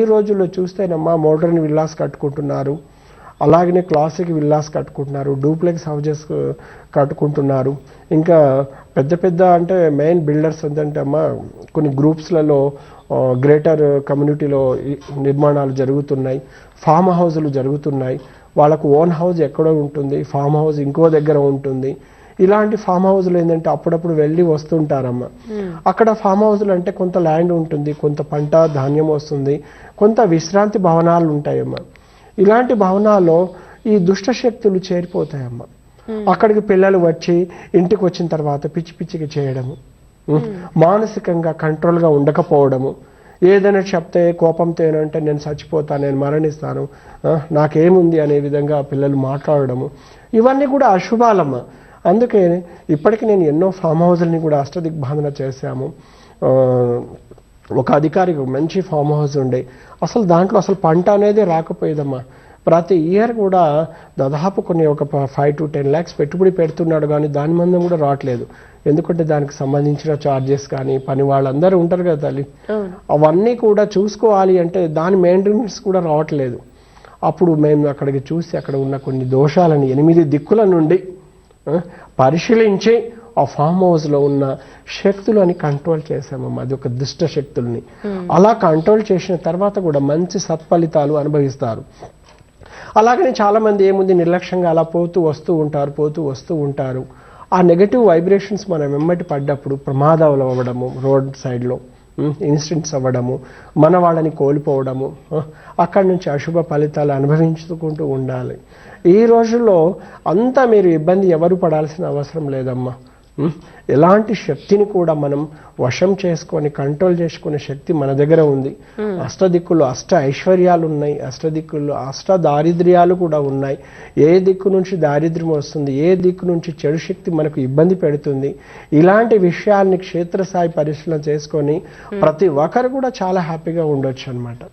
ఈ రోజుల్లో చూస్తేనమ్మా modern villas కట్టుకుంటున్నారు, అలాగనే క్లాసిక్ విల్లాస్ కట్టుకుంటున్నారు, డూప్లెక్స్ హౌజెస్ కట్టుకుంటున్నారు. ఇంకా పెద్ద పెద్ద అంటే మెయిన్ బిల్డర్స్ ఏంటంటే అమ్మా కొన్ని గ్రూప్స్లలో గ్రేటర్ కమ్యూనిటీలో నిర్మాణాలు జరుగుతున్నాయి, ఫామ్ హౌజులు జరుగుతున్నాయి. వాళ్ళకు ఓన్ హౌస్ ఎక్కడో ఉంటుంది, ఫామ్ హౌస్ ఇంకో దగ్గర ఉంటుంది. ఇలాంటి ఫామ్ హౌస్లు ఏంటంటే అప్పుడప్పుడు వెళ్ళి వస్తుంటారమ్మా. అక్కడ ఫామ్ హౌస్లు అంటే కొంత ల్యాండ్ ఉంటుంది, కొంత పంట ధాన్యం వస్తుంది, కొంత విశ్రాంతి భవనాలు ఉంటాయమ్మా. ఇలాంటి భవనాల్లో ఈ దుష్ట శక్తులు చేరిపోతాయమ్మా. అక్కడికి పిల్లలు వచ్చి ఇంటికి వచ్చిన తర్వాత పిచ్చి పిచ్చిగా చేయడము, మానసికంగా కంట్రోల్గా ఉండకపోవడము, ఏదైనా చెప్తే కోపంతో ఏంటంటే నేను చచ్చిపోతాను, నేను మరణిస్తాను, నాకేముంది అనే విధంగా పిల్లలు మాట్లాడడము, ఇవన్నీ కూడా అశుభాలమ్మా. అందుకే ఇప్పటికి నేను ఎన్నో ఫామ్ హౌస్ని కూడా అష్టదిగ్బంధన చేశాము. ఒక అధికారికి మంచి ఫామ్ హౌస్ ఉండే, అసలు దాంట్లో అసలు పంట అనేది రాకపోయేదమ్మా. ప్రతి ఇయర్ కూడా దాదాపు కొన్ని ఒక 5 to 10 lakhs పెట్టుబడి పెడుతున్నాడు, కానీ దాని మందం కూడా రావట్లేదు. ఎందుకంటే దానికి సంబంధించిన ఛార్జెస్ కానీ పని వాళ్ళందరూ ఉంటారు కదా తల్లి, అవన్నీ కూడా చూసుకోవాలి అంటే దాని మెయింటెనెన్స్ కూడా రావట్లేదు. అప్పుడు మేము అక్కడికి చూసి అక్కడ ఉన్న కొన్ని దోషాలను 8 దిక్కుల నుండి పరిశీలించి ఆ ఫామ్ హౌస్లో ఉన్న శక్తులని కంట్రోల్ చేసామమ్మా. అది ఒక దుష్ట శక్తుల్ని అలా కంట్రోల్ చేసిన తర్వాత కూడా మంచి సత్ఫలితాలు అనుభవిస్తారు. అలాగనే చాలామంది ఏముంది నిర్లక్ష్యంగా అలా పోతూ వస్తూ ఉంటారు. ఆ నెగటివ్ వైబ్రేషన్స్ మనం వెంబటి పడ్డప్పుడు ప్రమాదాలు అవ్వడము, రోడ్ సైడ్లో ఇన్సిడెంట్స్ అవ్వడము, మన వాళ్ళని కోల్పోవడము, అక్కడి నుంచి అశుభ ఫలితాలు అనుభవించుకుంటూ ఉండాలి. ఈ రోజుల్లో అంతా మీరు ఇబ్బంది ఎవరు పడాల్సిన అవసరం లేదమ్మా. ఎలాంటి శక్తిని కూడా మనం వశం చేసుకొని కంట్రోల్ చేసుకునే శక్తి మన దగ్గర ఉంది. అష్టదిక్కులు అష్ట ఐశ్వర్యాలు ఉన్నాయి, అష్టదిక్కుల్లో అష్ట దారిద్ర్యాలు కూడా ఉన్నాయి. ఏ దిక్కు నుంచి దారిద్ర్యం వస్తుంది, ఏ దిక్కు నుంచి చెడు శక్తి మనకు ఇబ్బంది పెడుతుంది, ఇలాంటి విషయాల్ని క్షేత్రస్థాయి పరిశీలన చేసుకొని ప్రతి ఒక్కరు కూడా చాలా హ్యాపీగా ఉండొచ్చు అనమాట.